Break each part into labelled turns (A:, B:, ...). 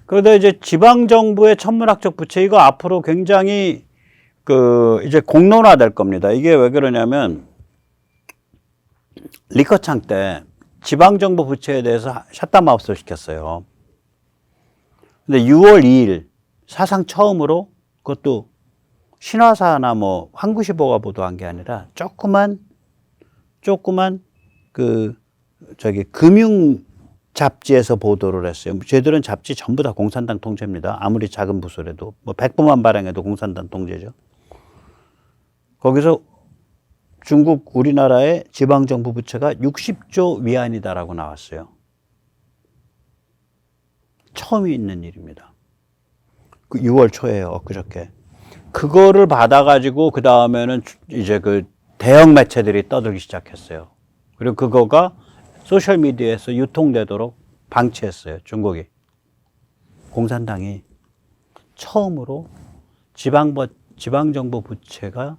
A: 그런데 이제 지방정부의 천문학적 부채, 이거 앞으로 굉장히 이제 공론화 될 겁니다. 이게 왜 그러냐면, 리커창 때 지방정부 부채에 대해서 셧다운마우스를 시켰어요. 근데 6월 2일 사상 처음으로, 그것도 신화사나 뭐 한국시보가 보도한 게 아니라 조그만 금융 잡지에서 보도를 했어요. 쟤들은 잡지 전부 다 공산당 통제입니다. 아무리 작은 부서라도 뭐 100부만 발행해도 공산당 통제죠. 거기서 중국 우리나라의 지방정부 부채가 60조 위안이다라고 나왔어요. 처음 있는 일입니다. 6월 초에요, 엊그저께. 그거를 받아가지고 그 다음에는 이제 대형 매체들이 떠들기 시작했어요. 그리고 그거가 소셜미디어에서 유통되도록 방치했어요, 중국이. 공산당이 처음으로 지방정부 부채가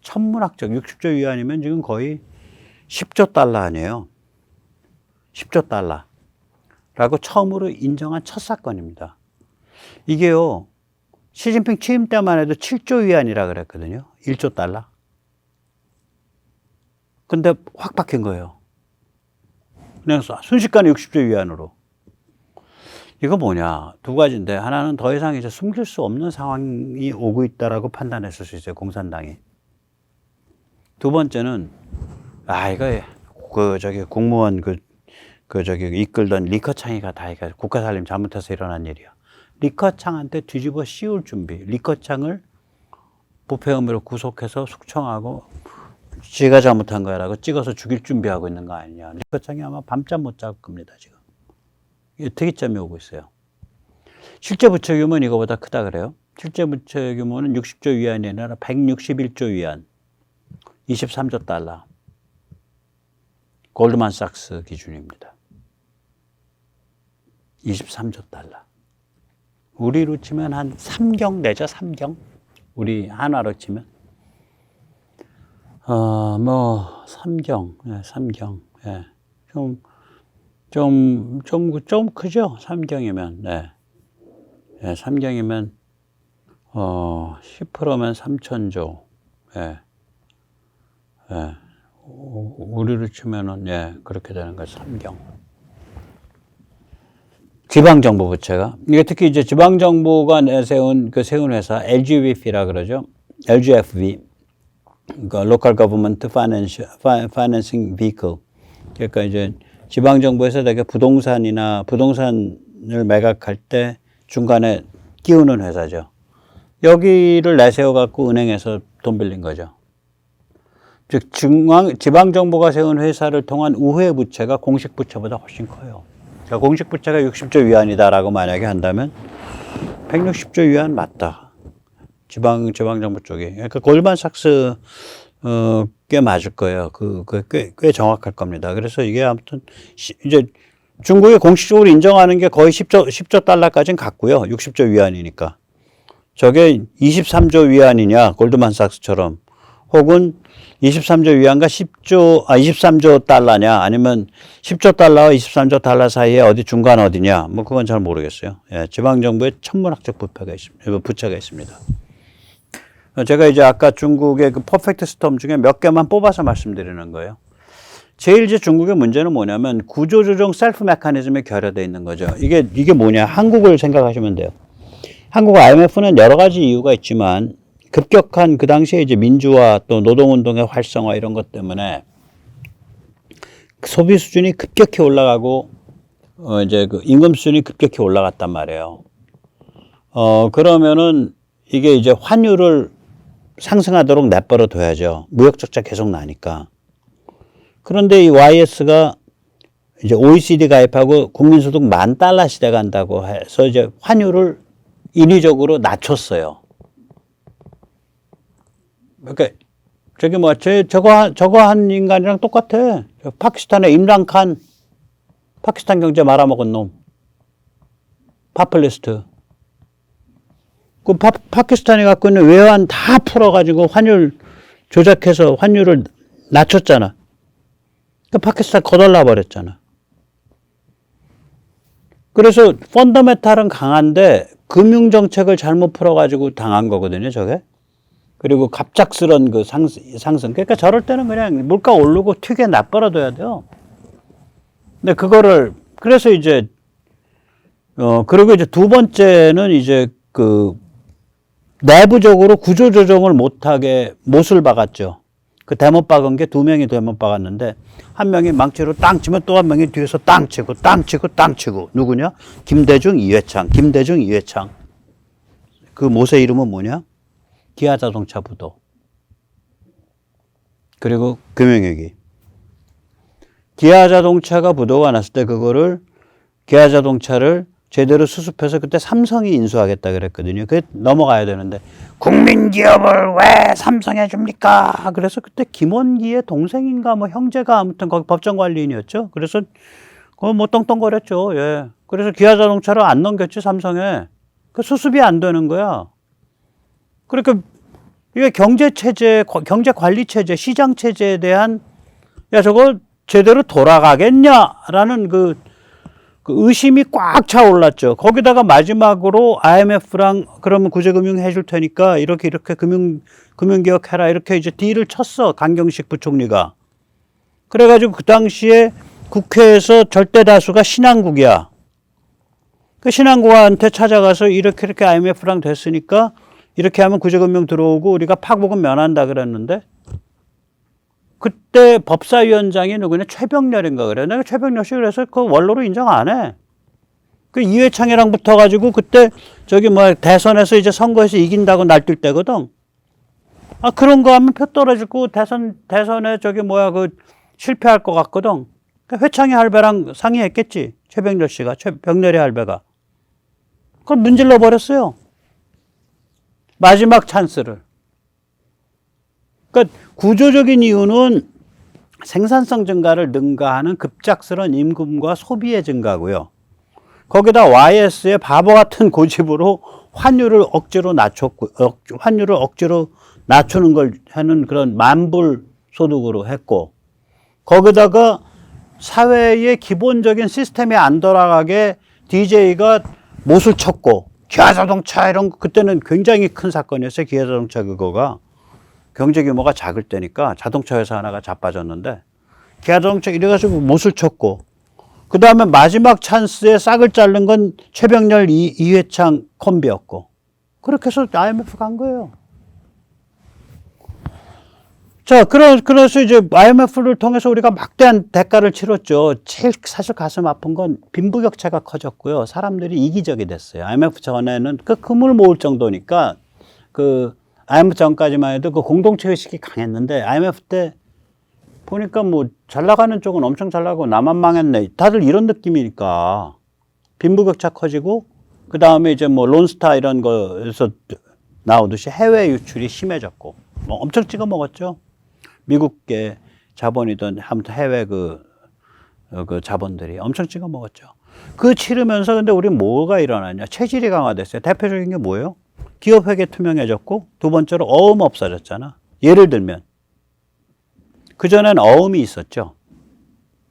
A: 천문학적 60조 위안이면 지금 거의 10조 달러 아니에요. 10조 달러라고 처음으로 인정한 첫 사건입니다. 이게요, 시진핑 취임 때만 해도 7조 위안이라 그랬거든요. 1조 달러. 근데 확 바뀐 거예요. 그냥 순식간에 60조 위안으로. 이거 뭐냐? 두 가지인데, 하나는 더 이상 이제 숨길 수 없는 상황이 오고 있다라고 판단했을 수 있어요, 공산당이. 두 번째는, 이거, 공무원 이끌던 리커창이가 다 이거 국가 살림 잘못해서 일어난 일이야. 리커창한테 뒤집어 씌울 준비. 리커창을 부패 혐의로 구속해서 숙청하고 지가 잘못한 거야라고 찍어서 죽일 준비하고 있는 거 아니냐. 리커창이 아마 밤잠 못 잘 겁니다, 지금. 특이점이 오고 있어요. 실제 부채 규모는 이거보다 크다 그래요. 실제 부채 규모는 60조 위안이 아니라 161조 위안. 23조 달러. 골드만삭스 기준입니다. 23조 달러. 우리로 치면 한 3경 내죠, 3경. 우리 한화로 치면. 3경, 예, 3경, 예. 좀 크죠? 3경이면, 네. 예, 3경이면, 10%면 3천조, 예. 예. 우리로 치면은, 예, 그렇게 되는 거죠, 3경. 지방정부 부채가. 이게 특히 이제 지방정부가 세운 회사, LGVP라 그러죠. LGFV. 그러니까 Local Government Financing Vehicle. 그러니까 이제 지방정부에서 되게 부동산을 매각할 때 중간에 끼우는 회사죠. 여기를 내세워갖고 은행에서 돈 빌린 거죠. 즉, 지방정부가 세운 회사를 통한 우회 부채가 공식 부채보다 훨씬 커요. 그러니까 공식 부채가 60조 위안이다라고 만약에 한다면 160조 위안 맞다. 지방정부 쪽이. 그러니까 골드만삭스 꽤 맞을 거예요. 꽤 정확할 겁니다. 그래서 이게 아무튼 이제 중국이 공식적으로 인정하는 게 거의 10조 달러까지는 갔고요. 60조 위안이니까. 저게 23조 위안이냐, 골드만삭스처럼. 혹은 23조 위안과 23조 달러냐, 아니면 10조 달러와 23조 달러 사이에 어디 중간 어디냐, 뭐 그건 잘 모르겠어요. 예, 지방정부의 천문학적 부채가 있습니다. 제가 이제 아까 중국의 퍼펙트 스톰 중에 몇 개만 뽑아서 말씀드리는 거예요. 제일 이제 중국의 문제는 뭐냐면 구조조정 셀프 메커니즘에 결여되어 있는 거죠. 이게 뭐냐, 한국을 생각하시면 돼요. 한국 IMF는 여러 가지 이유가 있지만 급격한 그 당시에 이제 민주화 또 노동운동의 활성화 이런 것 때문에 소비 수준이 급격히 올라가고 이제 임금 수준이 급격히 올라갔단 말이에요. 그러면은 이게 이제 환율을 상승하도록 내버려 둬야죠. 무역 적자 계속 나니까. 그런데 이 YS가 이제 OECD 가입하고 국민소득 $10,000 시대 간다고 해서 이제 환율을 인위적으로 낮췄어요. 그러니까 저거 한 인간이랑 똑같아. 파키스탄의 임란칸, 파키스탄 경제 말아먹은 놈, 파퓰리스트. 파키스탄이 갖고 있는 외환 다 풀어가지고 환율 조작해서 환율을 낮췄잖아. 파키스탄 거덜나 버렸잖아. 그래서 펀더멘탈은 강한데 금융 정책을 잘못 풀어가지고 당한 거거든요, 저게. 그리고 갑작스런 그 상승. 그러니까 저럴 때는 그냥 물가 오르고 튀게 놔버려둬야 돼요. 근데 그거를 그래서 이제 그리고 이제 두 번째는 이제 그 내부적으로 구조 조정을 못하게 못을 박았죠. 그 대못 박은 게 두 명이 대못 박았는데 한 명이 망치로 땅 치면 또 한 명이 뒤에서 땅 치고 땅 치고 땅 치고 누구냐? 김대중, 이회창. 김대중, 이회창. 그 못의 이름은 뭐냐? 기아자동차 부도. 그리고 금융위기. 기아자동차가 부도가 났을 때 그거를 기아자동차를 제대로 수습해서 그때 삼성이 인수하겠다 그랬거든요. 그게 넘어가야 되는데 국민기업을 왜 삼성에 줍니까? 그래서 그때 김원기의 동생인가 뭐 형제가 아무튼 거기 법정관리인이었죠. 그래서 그거 뭐 떵떵거렸죠. 예. 그래서 기아자동차를 안 넘겼지 삼성에. 그 수습이 안 되는 거야. 그러니까 이게 경제체제, 경제관리체제, 시장체제에 대한 야 저거 제대로 돌아가겠냐라는 그 의심이 꽉 차올랐죠. 거기다가 마지막으로 IMF랑 그러면 구제금융 해줄 테니까 이렇게 금융개혁 해라 이렇게 이제 딜을 쳤어. 강경식 부총리가. 그래가지고 그 당시에 국회에서 절대 다수가 신한국이야. 그 신한국한테 찾아가서 이렇게 IMF랑 됐으니까 이렇게 하면 구제금융 들어오고 우리가 파국은 면한다 그랬는데 그때 법사위원장이 누구냐? 최병렬인가 그래. 내가 최병렬 씨 그래서 그 원로로 인정 안 해. 그 이회창이랑 붙어가지고 그때 저기 뭐 대선에서 이제 선거에서 이긴다고 날뛸 때거든. 아 그런 거 하면 표 떨어지고 대선에 저기 뭐야 그 실패할 것 같거든. 그러니까 회창이 할배랑 상의했겠지. 최병렬 씨가 최병렬의 할배가. 그걸 문질러 버렸어요. 마지막 찬스를. 그러니까 구조적인 이유는 생산성 증가를 능가하는 급작스러운 임금과 소비의 증가고요. 거기다 YS의 바보 같은 고집으로 환율을 억지로 낮추는 걸 하는 그런 만불 소득으로 했고, 거기다가 사회의 기본적인 시스템이 안 돌아가게 DJ가 못을 쳤고, 기아자동차 이런 거 그때는 굉장히 큰 사건이었어요. 기아자동차 그거가. 경제 규모가 작을 때니까 자동차 회사 하나가 자빠졌는데 기아자동차 이래가지고 못을 쳤고 그 다음에 마지막 찬스에 싹을 자른 건 최병렬 이회창 콤비였고 그렇게 해서 IMF 간 거예요. 자, 그래서 이제 IMF를 통해서 우리가 막대한 대가를 치렀죠. 제일 사실 가슴 아픈 건 빈부격차가 커졌고요. 사람들이 이기적이 됐어요. IMF 전에는 그 금을 모을 정도니까 IMF 전까지만 해도 그 공동체 의식이 강했는데 IMF 때 보니까 뭐 잘 나가는 쪽은 엄청 잘 나가고 나만 망했네. 다들 이런 느낌이니까 빈부격차 커지고 그 다음에 이제 뭐 론스타 이런 거에서 나오듯이 해외 유출이 심해졌고 뭐 엄청 찍어 먹었죠. 미국계 자본이든 아무튼 해외 그 자본들이 엄청 찍어 먹었죠. 그 치르면서 근데 우리 뭐가 일어났냐? 체질이 강화됐어요. 대표적인 게 뭐예요? 기업 회계 투명해졌고 두 번째로 어음 없어졌잖아. 예를 들면 그전엔 어음이 있었죠.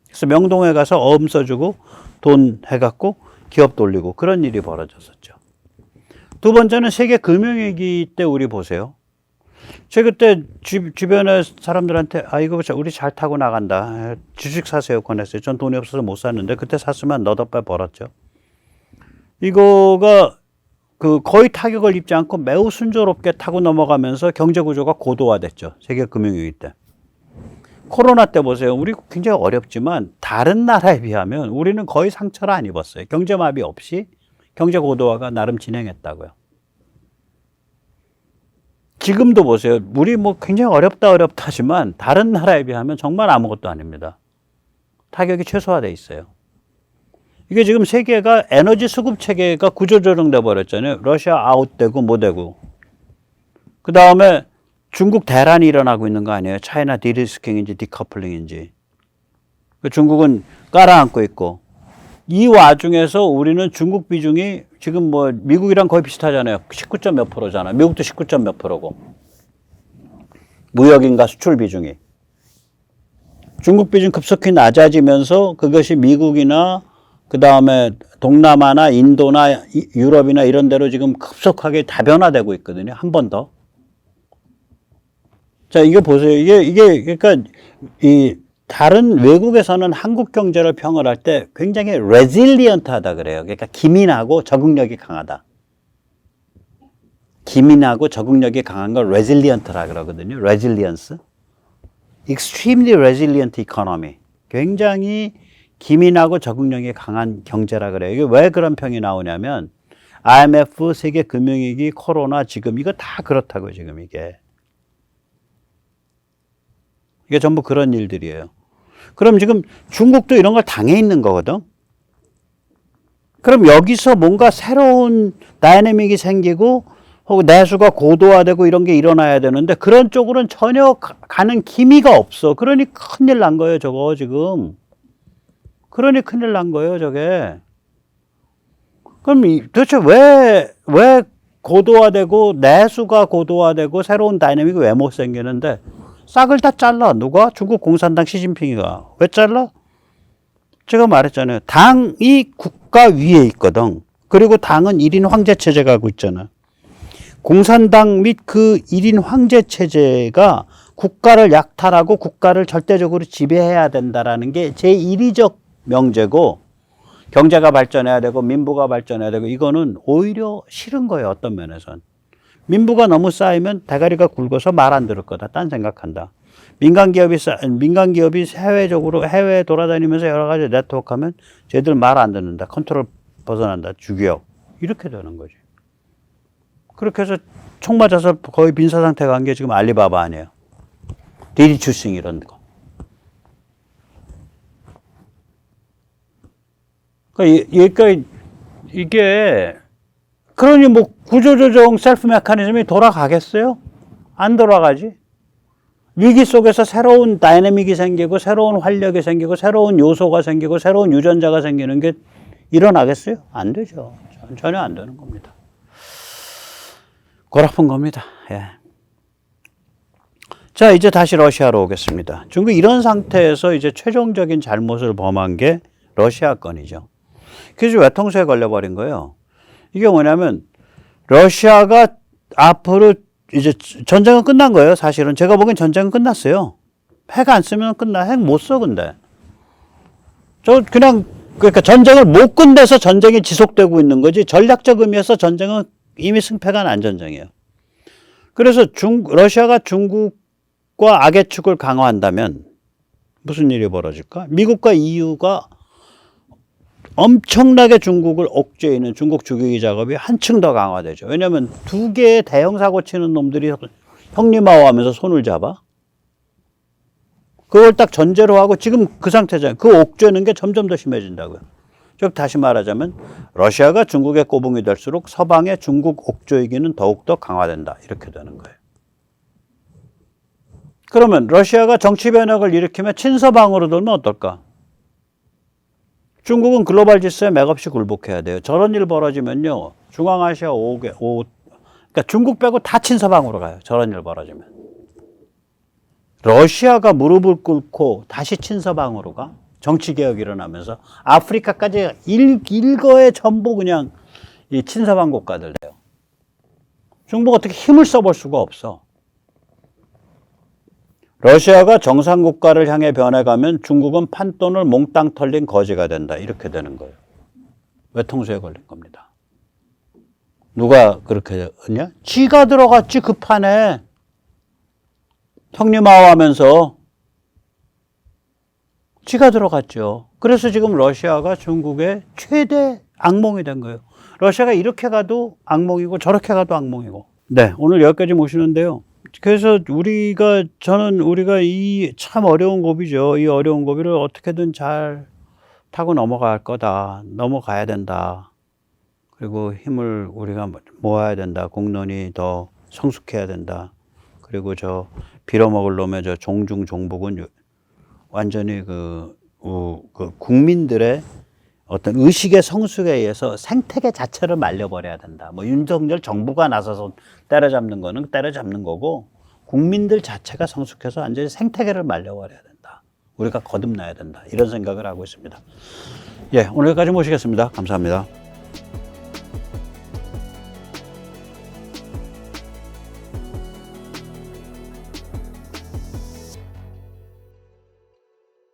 A: 그래서 명동에 가서 어음 써주고 돈 해갖고 기업 돌리고 그런 일이 벌어졌었죠. 두 번째는 세계 금융위기 때 우리 보세요. 제가 그때 주변에 사람들한테 이거 우리 잘 타고 나간다. 주식 사세요 권했어요. 전 돈이 없어서 못 샀는데 그때 샀으면 너덜 벌었죠. 이거가 거의 타격을 입지 않고 매우 순조롭게 타고 넘어가면서 경제 구조가 고도화됐죠. 세계 금융위기 때. 코로나 때 보세요. 우리 굉장히 어렵지만 다른 나라에 비하면 우리는 거의 상처를 안 입었어요. 경제마비 없이 경제 고도화가 나름 진행했다고요. 지금도 보세요. 우리 뭐 굉장히 어렵다 하지만 다른 나라에 비하면 정말 아무것도 아닙니다. 타격이 최소화돼 있어요. 이게 지금 세계가 에너지 수급 체계가 구조조정돼 버렸잖아요. 러시아 아웃되고 뭐 되고. 그 다음에 중국 대란이 일어나고 있는 거 아니에요. 차이나 디리스킹인지 디커플링인지. 중국은 깔아앉고 있고. 이 와중에서 우리는 중국 비중이 지금 뭐 미국이랑 거의 비슷하잖아요. 19점 몇 %잖아. 미국도 19점 몇 %고. 무역인가 수출 비중이. 중국 비중 급속히 낮아지면서 그것이 미국이나 그 다음에 동남아나 인도나 유럽이나 이런 데로 지금 급속하게 다변화되고 있거든요. 한 번 더. 자, 이거 보세요. 그러니까, 다른 외국에서는 한국 경제를 평을 할 때 굉장히 resilient 하다 그래요. 그러니까 기민하고 적응력이 강하다. 기민하고 적응력이 강한 걸 resilient라 그러거든요. resilience. extremely resilient economy. 굉장히 기민하고 적응력이 강한 경제라 그래요. 이게 왜 그런 평이 나오냐면 IMF, 세계금융위기, 코로나 지금 이거 다 그렇다고 지금 이게 전부 그런 일들이에요. 그럼 지금 중국도 이런 걸 당해 있는 거거든. 그럼 여기서 뭔가 새로운 다이내믹이 생기고 혹은 내수가 고도화되고 이런 게 일어나야 되는데 그런 쪽으로는 전혀 가는 기미가 없어. 그러니 큰일 난 거예요, 저거 지금. 그러니 큰일 난 거예요, 저게. 그럼 도대체 왜 고도화되고 내수가 고도화되고 새로운 다이내믹이 왜 못 생기는데 싹을 다 잘라. 누가? 중국 공산당 시진핑이가. 왜 잘라? 제가 말했잖아요. 당이 국가 위에 있거든. 그리고 당은 1인 황제 체제가 하고 있잖아. 공산당 및 그 1인 황제 체제가 국가를 약탈하고 국가를 절대적으로 지배해야 된다라는 게 제1위적 명제고 경제가 발전해야 되고 민부가 발전해야 되고 이거는 오히려 싫은 거예요. 어떤 면에선. 민부가 너무 쌓이면 대가리가 굵어서 말 안 들을 거다. 딴 생각한다. 민간 기업이 해외적으로 해외에 돌아다니면서 여러 가지 네트워크하면 쟤들 말 안 듣는다. 컨트롤 벗어난다. 죽여. 이렇게 되는 거지. 그렇게 해서 총 맞아서 거의 빈사 상태가 간 게 지금 알리바바 아니에요. 디리추싱 이런 거. 그러니까 이게 그러니 뭐 구조조정 셀프 메커니즘이 돌아가겠어요? 안 돌아가지. 위기 속에서 새로운 다이내믹이 생기고 새로운 활력이 생기고 새로운 요소가 생기고 새로운 유전자가 생기는 게 일어나겠어요? 안 되죠. 전혀 안 되는 겁니다. 골아픈 겁니다. 예. 자, 이제 다시 러시아로 오겠습니다. 중국 이런 상태에서 이제 최종적인 잘못을 범한 게 러시아 건이죠. 그래서 외통수에 걸려버린 거예요. 이게 뭐냐면 러시아가 앞으로 이제 전쟁은 끝난 거예요. 사실은 제가 보기엔 전쟁은 끝났어요. 핵 안 쓰면 끝나. 핵 못 써 근데. 그러니까 전쟁을 못 끝내서 전쟁이 지속되고 있는 거지. 전략적 의미에서 전쟁은 이미 승패가 난 전쟁이에요. 그래서 러시아가 중국과 악의 축을 강화한다면 무슨 일이 벌어질까? 미국과 EU가 엄청나게 중국을 억제하는 중국 죽이기 작업이 한층 더 강화되죠. 왜냐하면 두 개의 대형 사고 치는 놈들이 형님하고하면서 손을 잡아. 그걸 딱 전제로 하고 지금 그 상태잖아요. 그 억제는 게 점점 더 심해진다고요. 즉 다시 말하자면 러시아가 중국의 꼬붕이 될수록 서방의 중국 옥조이기는 더욱더 강화된다. 이렇게 되는 거예요. 그러면 러시아가 정치 변혁을 일으키면 친서방으로 돌면 어떨까? 중국은 글로벌 질서에 맥없이 굴복해야 돼요. 저런 일 벌어지면요. 중앙아시아 그러니까 중국 빼고 다 친서방으로 가요. 저런 일 벌어지면. 러시아가 무릎을 꿇고 다시 친서방으로 가. 정치개혁이 일어나면서 아프리카까지 일거에 전부 그냥 이 친서방 국가들 돼요. 중국 어떻게 힘을 써볼 수가 없어. 러시아가 정상국가를 향해 변해가면 중국은 판돈을 몽땅 털린 거지가 된다. 이렇게 되는 거예요. 외통수에 걸린 겁니다. 누가 그렇게 했냐? 지가 들어갔지 그 판에. 형님하고하면서 지가 들어갔죠. 그래서 지금 러시아가 중국의 최대 악몽이 된 거예요. 러시아가 이렇게 가도 악몽이고 저렇게 가도 악몽이고. 네, 오늘 여기까지 모시는데요. 그래서 우리가 이 참 어려운 고비죠. 이 어려운 고비를 어떻게든 잘 타고 넘어갈 거다. 넘어가야 된다. 그리고 힘을 우리가 모아야 된다. 공론이 더 성숙해야 된다. 그리고 저 빌어먹을 놈의 저 종북은 완전히 그 국민들의 어떤 의식의 성숙에 의해서 생태계 자체를 말려버려야 된다. 뭐 윤석열 정부가 나서서 때려잡는 거는 때려잡는 거고 국민들 자체가 성숙해서 완전히 생태계를 말려버려야 된다. 우리가 거듭나야 된다. 이런 생각을 하고 있습니다. 예, 오늘 여기까지 모시겠습니다. 감사합니다.